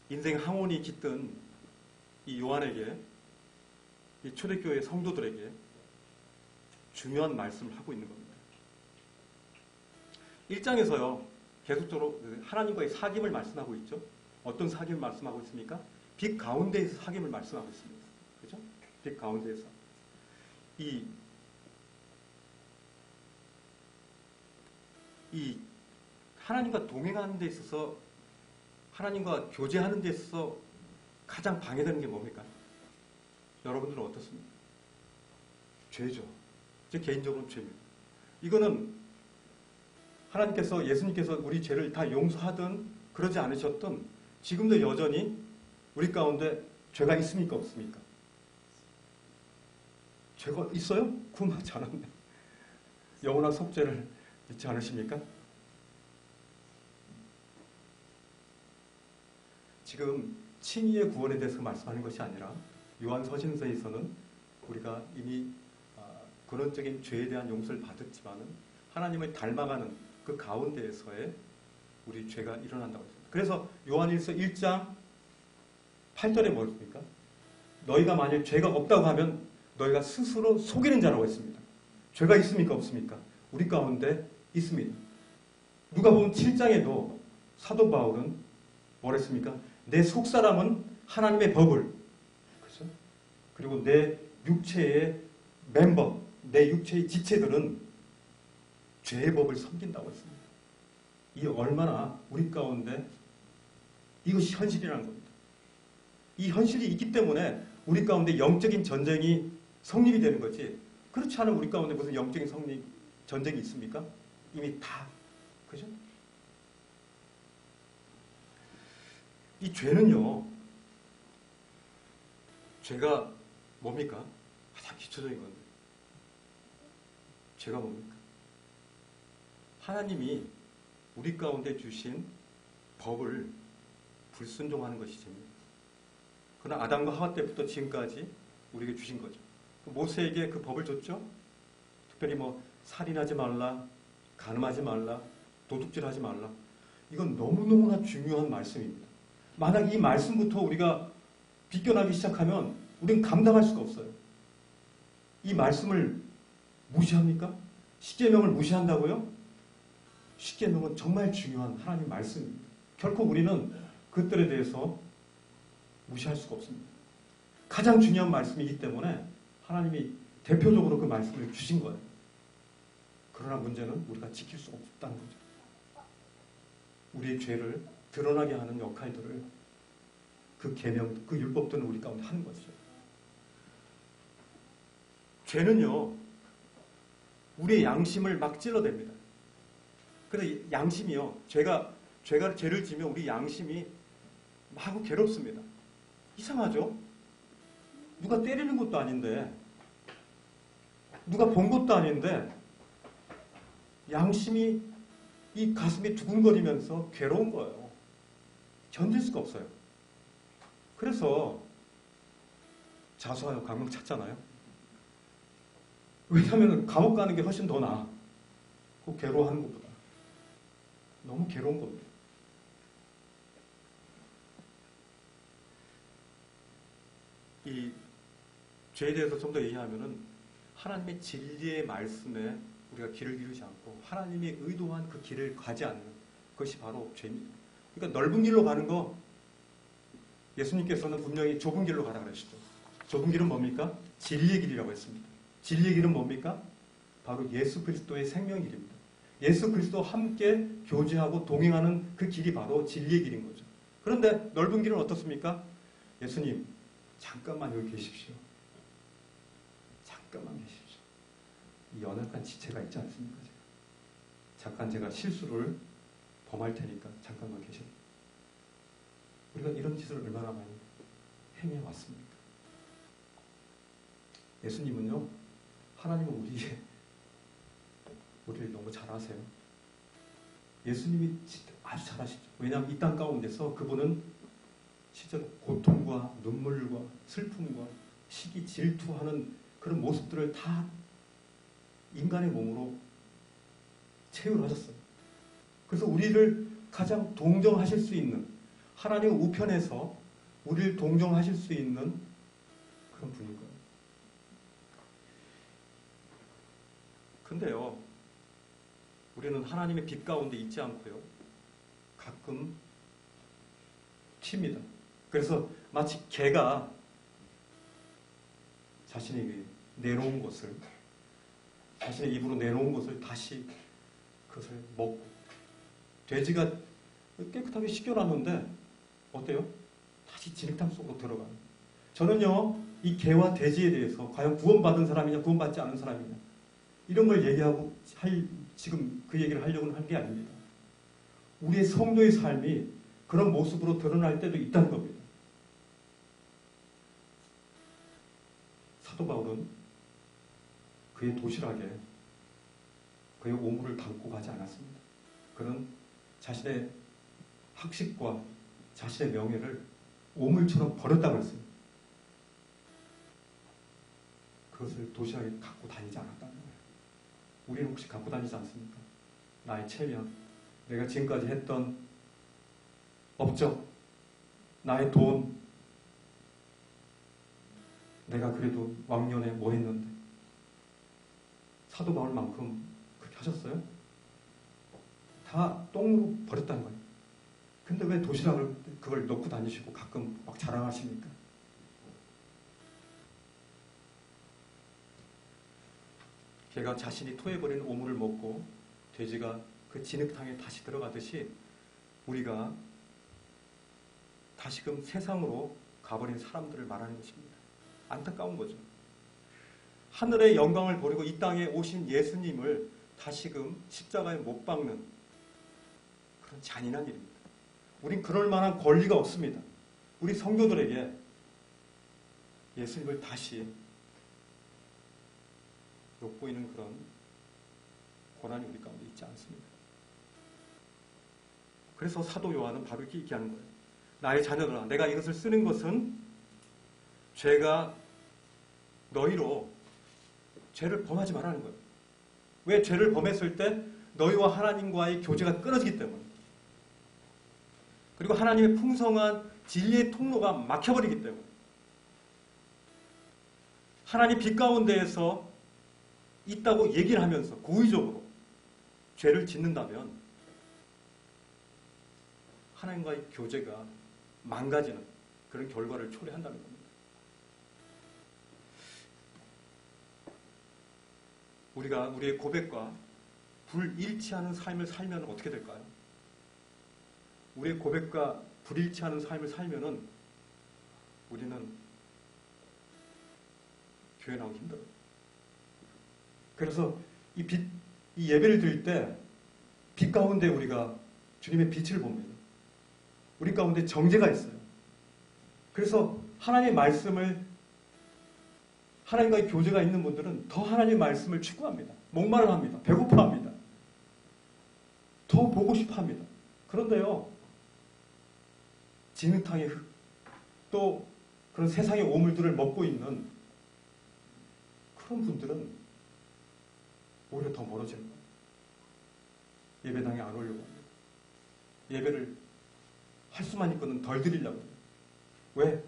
A: 인생 항원이 깃든 이 요한에게, 이 초대교회 성도들에게 중요한 말씀을 하고 있는 겁니다. 1장에서요, 계속적으로 하나님과의 사귐을 말씀하고 있죠. 어떤 사귐을 말씀하고 있습니까? 빛 가운데에서 사귐을 말씀하고 있습니다. 그렇죠? 빛 가운데에서. 이 하나님과 동행하는 데 있어서, 하나님과 교제하는 데 있어서 가장 방해되는 게 뭡니까? 여러분들은 어떻습니까? 죄죠. 제 개인적으로는 죄입니다. 이거는 하나님께서, 예수님께서 우리 죄를 다 용서하든 그러지 않으셨든 지금도 여전히 우리 가운데 죄가 있습니까? 없습니까? 죄가 있어요? 구원받지 않았네. 영원한 속죄를 믿지 않으십니까? 지금 칭의의 구원에 대해서 말씀하는 것이 아니라 요한 서신서에서는 우리가 이미 근원적인 죄에 대한 용서를 받았지만은 하나님을 닮아가는 그 가운데에서의 우리 죄가 일어난다고 했습니다. 그래서 요한일서 1장 8절에 뭐였습니까? 너희가 만일 죄가 없다고 하면 너희가 스스로 속이는 자라고 했습니다. 죄가 있습니까? 없습니까? 우리 가운데 있습니다. 누가복음 7장에도 사도 바울은 뭐랬습니까? 내 속사람은 하나님의 법을, 그렇죠? 그리고 내 육체의 멤버, 내 육체의 지체들은 죄의 법을 섬긴다고 했습니다. 이 얼마나 우리 가운데 이것이 현실이라는 겁니다. 이 현실이 있기 때문에 우리 가운데 영적인 전쟁이 성립이 되는 거지, 그렇지 않은 우리 가운데 무슨 영적인 전쟁이 있습니까? 이미 다, 그죠? 이 죄는요, 죄가 뭡니까? 가장 기초적인 건데, 죄가 뭡니까? 하나님이 우리 가운데 주신 법을 불순종하는 것이 죄입니다. 그러나 아담과 하와 때부터 지금까지 우리에게 주신 거죠. 모세에게 그 법을 줬죠. 특별히 뭐 살인하지 말라, 간음하지 말라, 도둑질하지 말라. 이건 너무너무나 중요한 말씀입니다. 만약 이 말씀부터 우리가 비껴나기 시작하면 우리는 감당할 수가 없어요. 이 말씀을 무시합니까? 십계명을 무시한다고요? 십계명은 정말 중요한 하나님 말씀입니다. 결코 우리는 그것들에 대해서 무시할 수가 없습니다. 가장 중요한 말씀이기 때문에 하나님이 대표적으로 그 말씀을 주신 거예요. 그러나 문제는 우리가 지킬 수가 없다는 거죠. 우리의 죄를 드러나게 하는 역할들을 그 계명, 그 율법들은 우리 가운데 하는 것이죠. 죄는요, 우리의 양심을 막 찔러댑니다. 그래서 양심이요, 죄가 죄를 지면 우리 양심이 마구 괴롭습니다. 이상하죠? 누가 때리는 것도 아닌데, 누가 본 것도 아닌데, 양심이 이 가슴이 두근거리면서 괴로운 거예요. 견딜 수가 없어요. 그래서 자수하여 감옥 찾잖아요. 왜냐하면 감옥 가는 게 훨씬 더 나아. 그 괴로워하는 것보다. 너무 괴로운 겁니다. 이 죄에 대해서 좀 더 얘기하면은 하나님의 진리의 말씀에 우리가 길을 기르지 않고 하나님이 의도한 그 길을 가지 않는 것이 바로 죄입니다. 그러니까 넓은 길로 가는 거 예수님께서는 분명히 좁은 길로 가라 그러시죠. 좁은 길은 뭡니까? 진리의 길이라고 했습니다. 진리의 길은 뭡니까? 바로 예수 그리스도의 생명의 길입니다. 예수 그리스도와 함께 교제하고 동행하는 그 길이 바로 진리의 길인 거죠. 그런데 넓은 길은 어떻습니까? 예수님, 잠깐만 여기 계십시오. 잠깐만 계십시오. 이 연약한 지체가 있지 않습니까? 잠깐 제가 실수를 범할 테니까 잠깐만 계셔. 우리가 이런 짓을 얼마나 많이 행해왔습니까? 예수님은요, 하나님은 우리를 너무 잘 아세요. 예수님이 아주 잘 아시죠. 왜냐하면 이 땅 가운데서 그분은 실제로 고통과 눈물과 슬픔과 시기, 질투하는 그런 모습들을 다 인간의 몸으로 체육을 하셨어요. 그래서 우리를 가장 동정하실 수 있는, 하나님 우편에서 우리를 동정하실 수 있는 그런 분인 거예요. 근데요, 우리는 하나님의 빛 가운데 있지 않고요, 가끔 튑니다. 그래서 마치 개가 자신에게 내놓은 것을, 자신의 입으로 내놓은 것을 다시 그것을 먹고, 돼지가 깨끗하게 씻겨놨는데 어때요? 다시 진흙탕 속으로 들어가요. 저는요, 이 개와 돼지에 대해서 과연 구원받은 사람이냐 구원받지 않은 사람이냐 이런 걸 얘기하고 지금 그 얘기를 하려고 한 게 아닙니다. 우리의 성도의 삶이 그런 모습으로 드러날 때도 있다는 겁니다. 사도 바울은 그의 도시락에 그의 오물을 담고 가지 않았습니다. 그는 자신의 학식과 자신의 명예를 오물처럼 버렸다고 했습니다. 그것을 도시락에 갖고 다니지 않았다는 거예요. 우리는 혹시 갖고 다니지 않습니까? 나의 체면, 내가 지금까지 했던 업적, 나의 돈, 내가 그래도 왕년에 뭐 했는데 사도 바울만큼 그렇게 하셨어요? 다 똥으로 버렸다는 거예요. 근데 왜 도시락을 그걸 넣고 다니시고 가끔 막 자랑하십니까? 개가 자신이 토해버린 오물을 먹고 돼지가 그 진흙탕에 다시 들어가듯이 우리가 다시금 세상으로 가버린 사람들을 말하는 것입니다. 안타까운 거죠. 하늘의 영광을 버리고 이 땅에 오신 예수님을 다시금 십자가에 못 박는 그런 잔인한 일입니다. 우린 그럴 만한 권리가 없습니다. 우리 성도들에게 예수님을 다시 욕보이는 그런 고난이 우리 가운데 있지 않습니다.
B: 그래서 사도 요한은 바로 이렇게 얘기하는 거예요. 나의 자녀들아, 내가 이것을 쓰는 것은 죄가 너희로 죄를 범하지 말라는 거예요. 왜? 죄를 범했을 때 너희와 하나님과의 교제가 끊어지기 때문에. 그리고 하나님의 풍성한 진리의 통로가 막혀버리기 때문에. 하나님 빛 가운데에서 있다고 얘기를 하면서 고의적으로 죄를 짓는다면 하나님과의 교제가 망가지는 그런 결과를 초래한다는 겁니다. 우리가 우리의 고백과 불일치하는 삶을 살면 어떻게 될까요? 우리의 고백과 불일치하는 삶을 살면은 우리는 교회 나오기 힘들어요. 그래서 이 예배를 드릴 때 빛 가운데 우리가 주님의 빛을 봅니다. 우리 가운데 정죄가 있어요. 그래서 하나님의 말씀을, 하나님과의 교제가 있는 분들은 더 하나님의 말씀을 추구합니다. 목말을 합니다. 배고파합니다. 더 보고 싶어합니다. 그런데요, 진흙탕의 흙, 또 그런 세상의 오물들을 먹고 있는 그런 분들은 오히려 더 멀어지는 거예요. 예배당에 안 오려고 합니다. 예배를 할 수만 있거든 덜 드리려고 해요. 왜?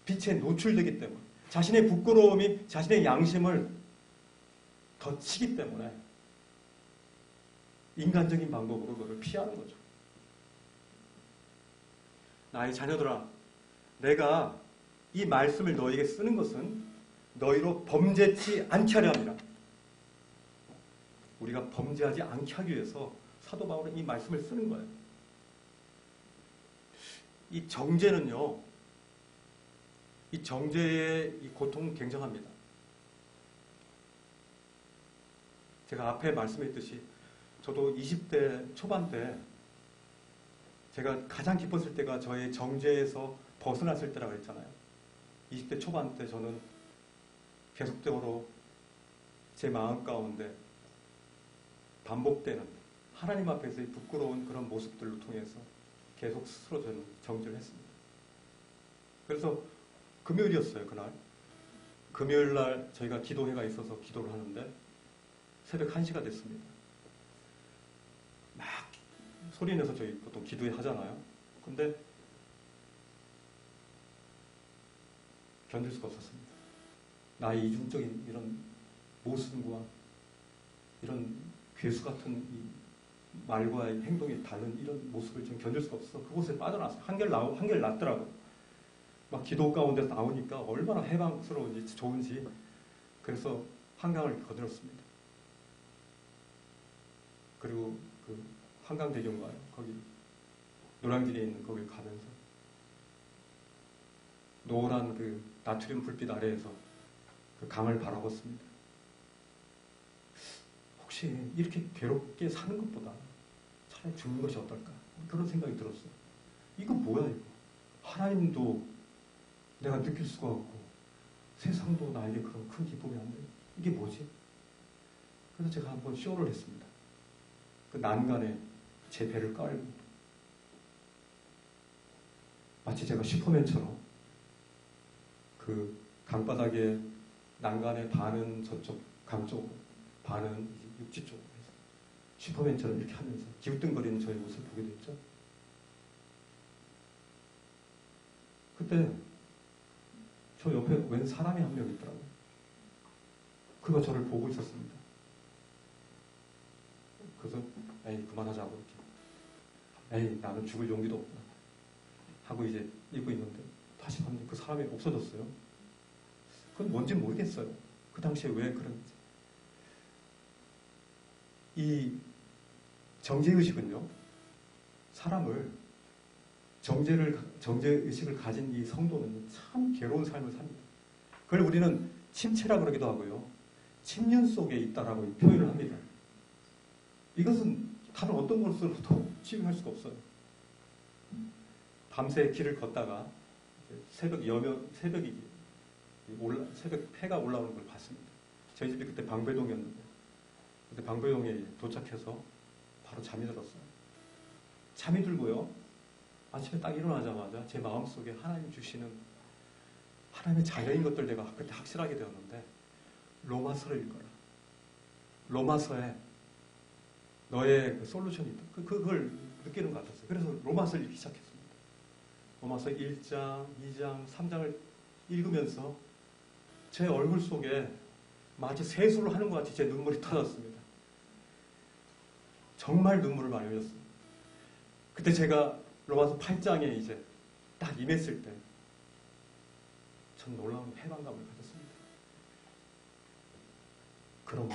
B: 빛에 노출되기 때문에. 자신의 부끄러움이 자신의 양심을 더 치기 때문에 인간적인 방법으로 그걸 피하는 거죠. 나의 자녀들아, 내가 이 말씀을 너에게 쓰는 것은 너희로 범죄치 않게 하려 합니다. 우리가 범죄하지 않게 하기 위해서 사도 바울은 이 말씀을 쓰는 거예요. 이 정죄는요, 이 정죄의 이 고통은 굉장합니다. 제가 앞에 말씀했듯이 저도 20대 초반 때 제가 가장 기뻤을 때가 저의 정죄에서 벗어났을 때라고 했잖아요. 20대 초반 때 저는 계속적으로 제 마음 가운데 반복되는 하나님 앞에서의 부끄러운 그런 모습들을 통해서 계속 스스로 저는 정죄를 했습니다. 그래서 금요일이었어요, 그날. 금요일날 저희가 기도회가 있어서 기도를 하는데 새벽 1시가 됐습니다. 막 소리내서 저희 보통 기도회 하잖아요. 근데 견딜 수가 없었습니다. 나의 이중적인 이런 모습과 이런 괴수 같은 이 말과의 행동이 다른 이런 모습을 좀 견딜 수가 없어서 그곳에 빠져나왔어요. 한결 낫더라고요. 막 기도 가운데 나오니까 얼마나 해방스러운지 좋은지. 그래서 한강을 거들었습니다. 그리고 그 한강대교인가요? 거기 노량진에 있는 거길 가면서 노란 그 나트륨 불빛 아래에서 그 강을 바라봤습니다. 혹시 이렇게 괴롭게 사는 것보다 차라리 죽는 것이 어떨까? 그런 생각이 들었어요. 이거 뭐야 이거. 하나님도 내가 느낄 수가 없고 세상도 나에게 그런 큰 기쁨이 안 돼요. 이게 뭐지? 그래서 제가 한번 쇼를 했습니다. 그 난간에 제 배를 깔고 마치 제가 슈퍼맨처럼 그 강바닥에 난간에 반은 저쪽 강 쪽으로 반은 육지 쪽으로 해서 슈퍼맨처럼 이렇게 하면서 기우뚱거리는 저의 모습을 보게 됐죠. 그때 저 옆에 웬 사람이 한 명 있더라고요. 그가 저를 보고 있었습니다. 그래서 에이 그만하자고 이렇게 에이 나는 죽을 용기도 없구나 하고 이제 읽고 있는데 다시 봤는데 그 사람이 없어졌어요. 그건 뭔지 모르겠어요. 그 당시에 왜 그런지. 이 정죄의식은요, 사람을 정죄의식을 가진 이 성도는 참 괴로운 삶을 삽니다. 그걸 우리는 침체라 그러기도 하고요, 침륜 속에 있다라고 표현을 합니다. 이것은 다른 어떤 것으로도 치유할 수가 없어요. 밤새 길을 걷다가 새벽 해가 올라오는 걸 봤습니다. 저희 집이 그때 방배동이었는데, 그때 방배동에 도착해서 바로 잠이 들었어요. 잠이 들고요. 아침에 딱 일어나자마자 제 마음속에 하나님 주시는 하나님의 자녀인 것들 내가 그때 확실하게 되었는데 로마서를 읽어라. 로마서에 너의 그 솔루션이 있다. 그걸 느끼는 것 같았어요. 그래서 로마서를 읽기 시작했습니다. 로마서 1장, 2장, 3장을 읽으면서 제 얼굴 속에 마치 세수를 하는 것 같이 제 눈물이 터졌습니다. 정말 눈물을 많이 흘렸습니다. 그때 제가 로마서 8장에 이제 딱 임했을 때 전 놀라운 해방감을 가졌습니다. 그럼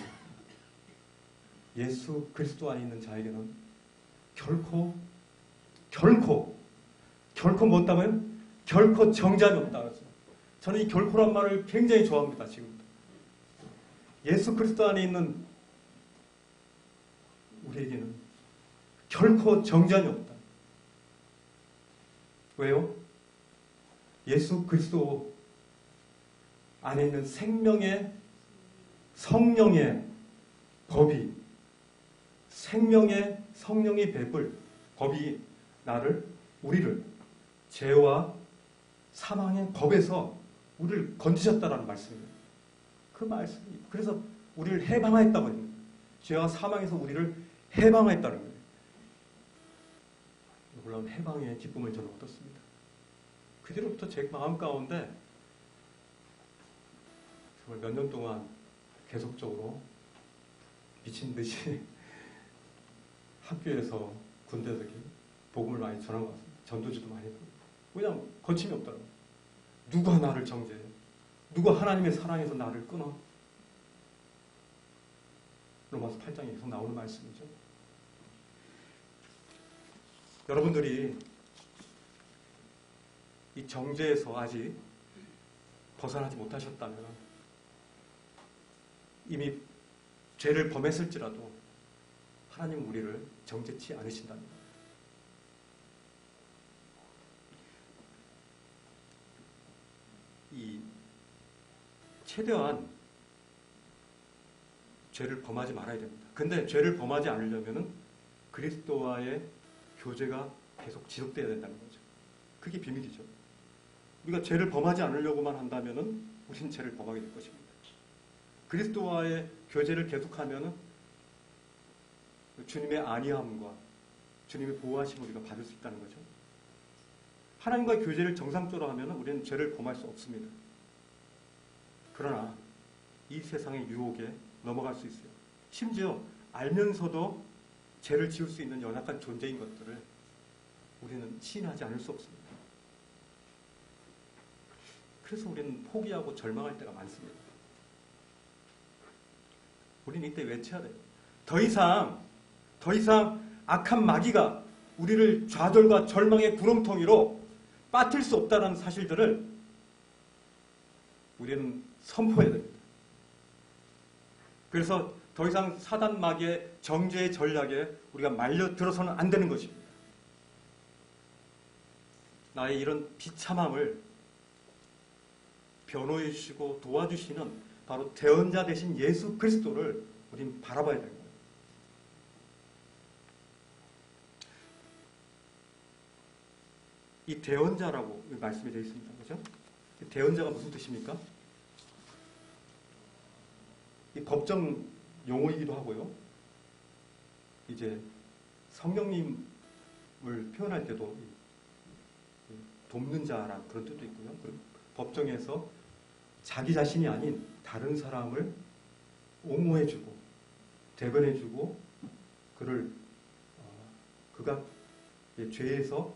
B: 예수 그리스도 안에 있는 자에게는 결코 뭐 없다고요? 결코 정죄함이 없다 그랬어요. 저는 이 결코란 말을 굉장히 좋아합니다. 지금도. 예수 그리스도 안에 있는 우리에게는 결코 정죄함이 없다. 왜요? 예수 그리스도 안에 있는 생명의 성령의 법이 생명의 성령이 베풀 법이 우리를 죄와 사망의 법에서 우리를 건지셨다라는 말씀이에요. 그 말씀이 그래서 우리를 해방하였다고 합니다. 죄와 사망에서 우리를 해방하였다는 거예요. 놀라운 해방의 기쁨을 저는 얻었습니다. 그 뒤로부터 제 마음 가운데 정말 몇 년 동안 계속적으로 미친 듯이 학교에서 군대에서 복음을 많이 전한 것 같습니다. 전도지도 많이 했고. 왜냐하면 거침이 없더라고요. 누가 나를 정죄해? 누가 하나님의 사랑에서 나를 끊어? 로마서 8장에 계속 나오는 말씀이죠. 여러분들이 이 정죄에서 아직 벗어나지 못하셨다면 이미 죄를 범했을지라도 하나님은 우리를 정죄치 않으신답니다. 이 최대한 죄를 범하지 말아야 됩니다. 근데 죄를 범하지 않으려면은 그리스도와의 교제가 계속 지속돼야 된다는 거죠. 그게 비밀이죠. 우리가 죄를 범하지 않으려고만 한다면은 우리는 죄를 범하게 될 것입니다. 그리스도와의 교제를 계속하면은 주님의 안위함과 주님의 보호하심을 우리가 받을 수 있다는 거죠. 하나님과 교제를 정상적으로 하면 우리는 죄를 범할 수 없습니다. 그러나 이 세상의 유혹에 넘어갈 수 있어요. 심지어 알면서도 죄를 지을 수 있는 연약한 존재인 것들을 우리는 시인하지 않을 수 없습니다. 그래서 우리는 포기하고 절망할 때가 많습니다. 우리는 이때 외쳐야 돼요. 더 이상 악한 마귀가 우리를 좌절과 절망의 구렁텅이로 빠뜨릴 수 없다는 사실들을 우리는 선포해야 됩니다. 그래서 더 이상 사단 마귀의 정죄의 전략에 우리가 말려들어서는 안 되는 것입니다. 나의 이런 비참함을 변호해 주시고 도와주시는 바로 대언자 되신 예수 그리스도를 우리는 바라봐야 됩니다. 이 대언자라고 말씀이 되어 있습니다. 그죠? 대언자가 무슨 뜻입니까? 이 법정 용어이기도 하고요. 이제 성령님을 표현할 때도 돕는 자란 그런 뜻도 있고요. 그리고 법정에서 자기 자신이 아닌 다른 사람을 옹호해주고 대변해주고 그가 죄에서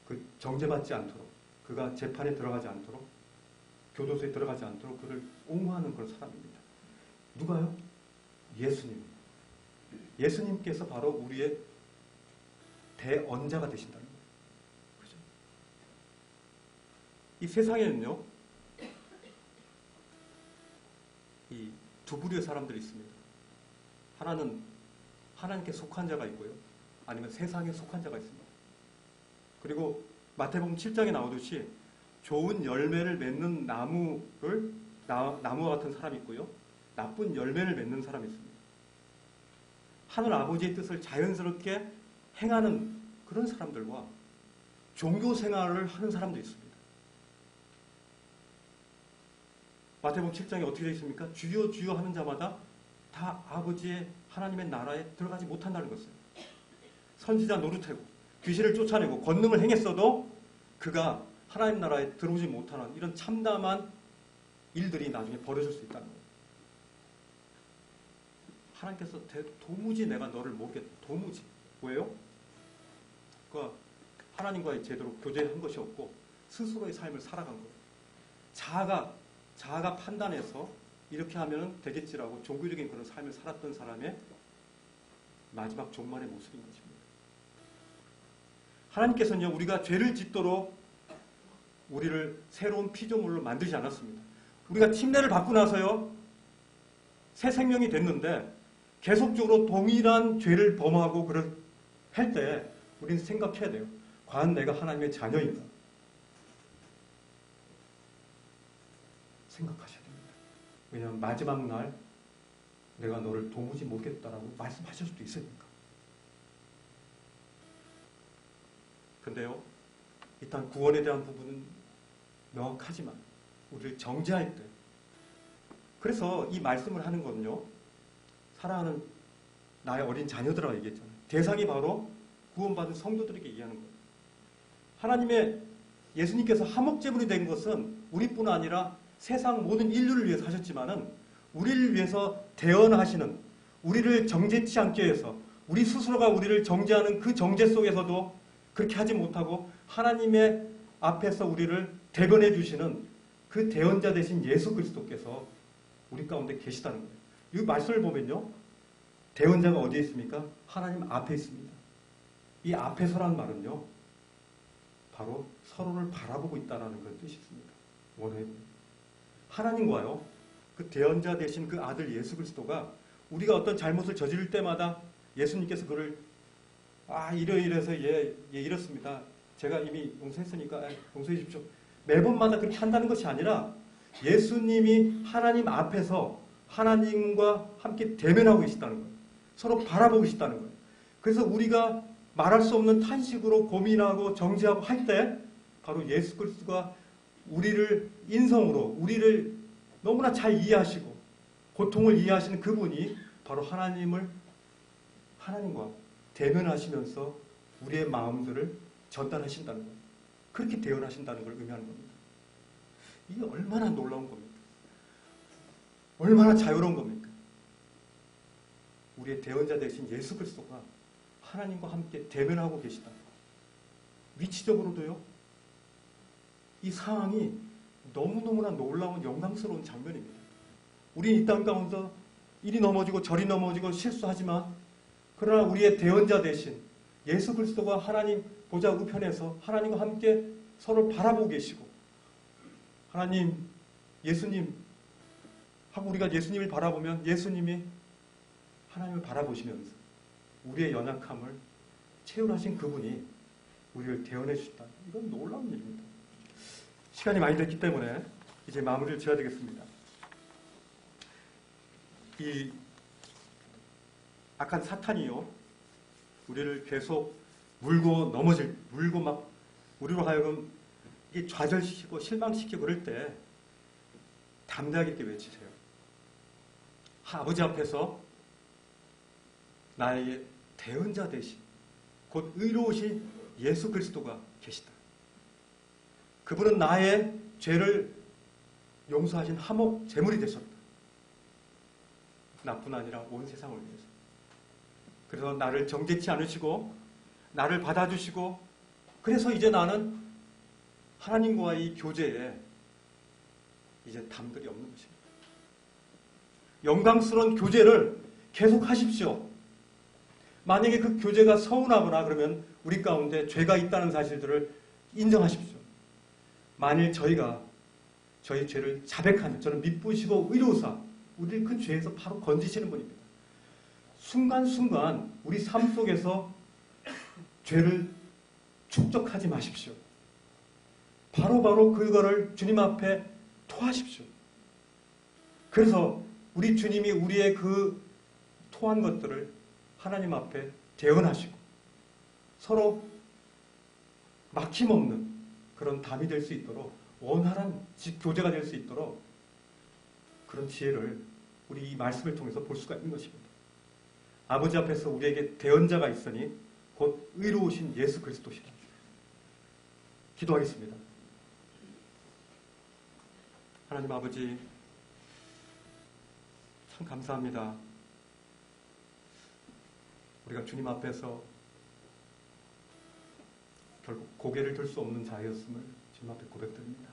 B: 그 정죄받지 않도록 그가 재판에 들어가지 않도록 교도소에 들어가지 않도록 그를 옹호하는 그런 사람입니다. 누가요? 예수님. 예수님께서 바로 우리의 대언자가 되신다는 거예요. 그죠? 이 세상에는요, 이 두 부류의 사람들이 있습니다. 하나는 하나님께 속한 자가 있고요. 아니면 세상에 속한 자가 있습니다. 그리고 마태복음 7장에 나오듯이 좋은 열매를 맺는 나무와 같은 사람이 있고요. 나쁜 열매를 맺는 사람이 있습니다. 하늘 아버지의 뜻을 자연스럽게 행하는 그런 사람들과 종교 생활을 하는 사람도 있습니다. 마태복음 7장에 어떻게 되어 있습니까? 주여 주여 하는 자마다 다 아버지의 하나님의 나라에 들어가지 못한다는 것을. 선지자 노릇하고 귀신을 쫓아내고 권능을 행했어도 그가 하나님 나라에 들어오지 못하는 이런 참담한 일들이 나중에 벌어질 수 있다는 거예요. 하나님께서 도무지 내가 너를 모르겠다. 도무지. 왜요? 그러니까 하나님과의 제대로 교제한 것이 없고 스스로의 삶을 살아간 거예요. 자아가 판단해서 이렇게 하면 되겠지라고 종교적인 그런 삶을 살았던 사람의 마지막 종말의 모습인 것입니다. 하나님께서는요, 우리가 죄를 짓도록 우리를 새로운 피조물로 만들지 않았습니다. 우리가 침례를 받고 나서요, 새 생명이 됐는데 계속적으로 동일한 죄를 범하고 할 때 우리는 생각해야 돼요. 과연 내가 하나님의 자녀인가? 생각하셔야 됩니다. 왜냐하면 마지막 날 내가 너를 도무지 모르겠다라고 말씀하실 수도 있으니까. 근데요, 일단 구원에 대한 부분은 명확하지만 우리를 정죄할 때, 그래서 이 말씀을 하는 건요, 사랑하는 나의 어린 자녀들이라고 얘기했잖아요. 대상이 바로 구원받은 성도들에게 얘기하는 거예요. 하나님의 예수님께서 화목제물이 된 것은 우리뿐 아니라 세상 모든 인류를 위해서 하셨지만은 우리를 위해서 대언하시는, 우리를 정죄치 않게 해서 우리 스스로가 우리를 정죄하는 그 정죄 속에서도 그렇게 하지 못하고 하나님의 앞에서 우리를 대변해 주시는 그 대언자 되신 예수 그리스도께서 우리 가운데 계시다는 거예요. 이 말씀을 보면요, 대언자가 어디에 있습니까? 하나님 앞에 있습니다. 이 앞에서란 말은요, 바로 서로를 바라보고 있다는 그런 뜻이 있습니다. 원어에 하나님과요, 그 대언자 되신 그 아들 예수 그리스도가 우리가 어떤 잘못을 저지를 때마다 예수님께서 그를 이래서 얘 이렇습니다. 제가 이미 용서했으니까 용서해 주십시오. 매번마다 그렇게 한다는 것이 아니라 예수님이 하나님 앞에서 하나님과 함께 대면하고 계시다는 거예요. 서로 바라보고 계시다는 거예요. 그래서 우리가 말할 수 없는 탄식으로 고민하고 정죄하고 할 때 바로 예수 그리스도가 우리를 인성으로 우리를 너무나 잘 이해하시고 고통을 이해하시는 그분이 바로 하나님과 대면하시면서 우리의 마음들을 전달하신다는 거예요. 그렇게 대언하신다는 걸 의미하는 겁니다. 이게 얼마나 놀라운 겁니까? 얼마나 자유로운 겁니까? 우리의 대언자 되신 예수 그리스도가 하나님과 함께 대면하고 계시다. 위치적으로도요, 이 상황이 너무너무나 놀라운 영광스러운 장면입니다. 우리 이 땅 가운데 이리 넘어지고 저리 넘어지고 실수하지만, 그러나 우리의 대언자 되신 예수 그리스도가 하나님 보좌 우편에서 하나님과 함께 서로 바라보고 계시고, 하나님, 예수님 하고 우리가 예수님을 바라보면 예수님이 하나님을 바라보시면서 우리의 연약함을 채울하신 그분이 우리를 대언해 주셨다. 이건 놀라운 일입니다. 시간이 많이 됐기 때문에 이제 마무리를 지어야 되겠습니다. 이 악한 사탄이요, 우리를 계속 물고 막 우리로 하여금 좌절시키고 실망시키고 그럴 때 담대하게 이렇게 외치세요. 아버지 앞에서 나의 대언자 되신 곧 의로우신 예수 그리스도가 계시다. 그분은 나의 죄를 용서하신 화목 제물이 되셨다. 나뿐 아니라 온 세상을 위해서. 그래서 나를 정죄치 않으시고 나를 받아주시고, 그래서 이제 나는 하나님과의 이 교제에 이제 담들이 없는 것입니다. 영광스러운 교제를 계속 하십시오. 만약에 그 교제가 서운하거나 그러면 우리 가운데 죄가 있다는 사실들을 인정하십시오. 만일 저희가 저희 죄를 자백하면 저는 미쁘시고 의로우사 우리를 그 죄에서 바로 건지시는 분입니다. 순간순간 우리 삶 속에서 죄를 축적하지 마십시오. 바로바로 그거를 주님 앞에 토하십시오. 그래서 우리 주님이 우리의 그 토한 것들을 하나님 앞에 대언하시고 서로 막힘없는 그런 담이 될 수 있도록 원활한 교제가 될 수 있도록 그런 지혜를 우리 이 말씀을 통해서 볼 수가 있는 것입니다. 아버지 앞에서 우리에게 대언자가 있으니 곧 의로우신 예수 그리스도시라. 기도하겠습니다. 하나님 아버지, 참 감사합니다. 우리가 주님 앞에서 결국 고개를 들 수 없는 자였음을 주님 앞에 고백드립니다.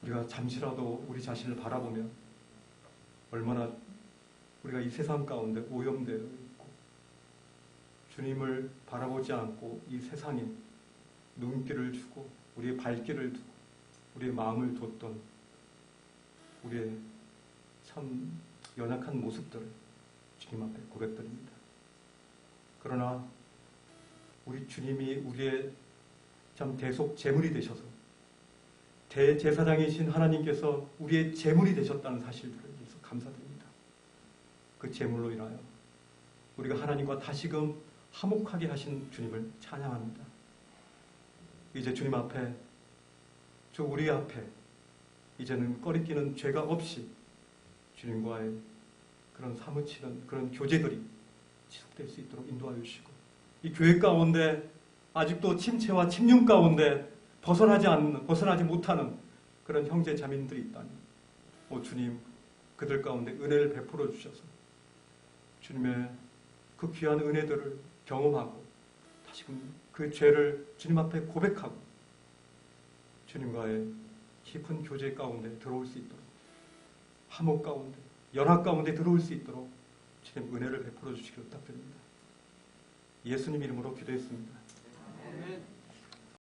B: 우리가 잠시라도 우리 자신을 바라보면 얼마나 우리가 이 세상 가운데 오염되어 있고 주님을 바라보지 않고 이 세상에 눈길을 주고 우리의 발길을 두고 우리의 마음을 뒀던 우리의 참 연약한 모습들을 주님 앞에 고백드립니다. 그러나 우리 주님이 우리의 참 대속 제물이 되셔서 대제사장이신 하나님께서 우리의 제물이 되셨다는 사실들을 위해서 감사드립니다. 그 제물로 인하여 우리가 하나님과 다시금 화목하게 하신 주님을 찬양합니다. 이제 주님 앞에, 저 우리 앞에 이제는 꺼리끼는 죄가 없이 주님과의 그런 사무치는 그런 교제들이 지속될 수 있도록 인도하여 주시고, 이 교회 가운데 아직도 침체와 침륜 가운데 벗어나지 못하는 그런 형제 자매들이 있다니, 오 주님, 그들 가운데 은혜를 베풀어 주셔서 주님의 그 귀한 은혜들을 경험하고 다시금 그 죄를 주님 앞에 고백하고 주님과의 깊은 교제 가운데 들어올 수 있도록, 화목 가운데, 연합 가운데 들어올 수 있도록 주님 은혜를 베풀어 주시기를 부탁드립니다. 예수님 이름으로 기도했습니다.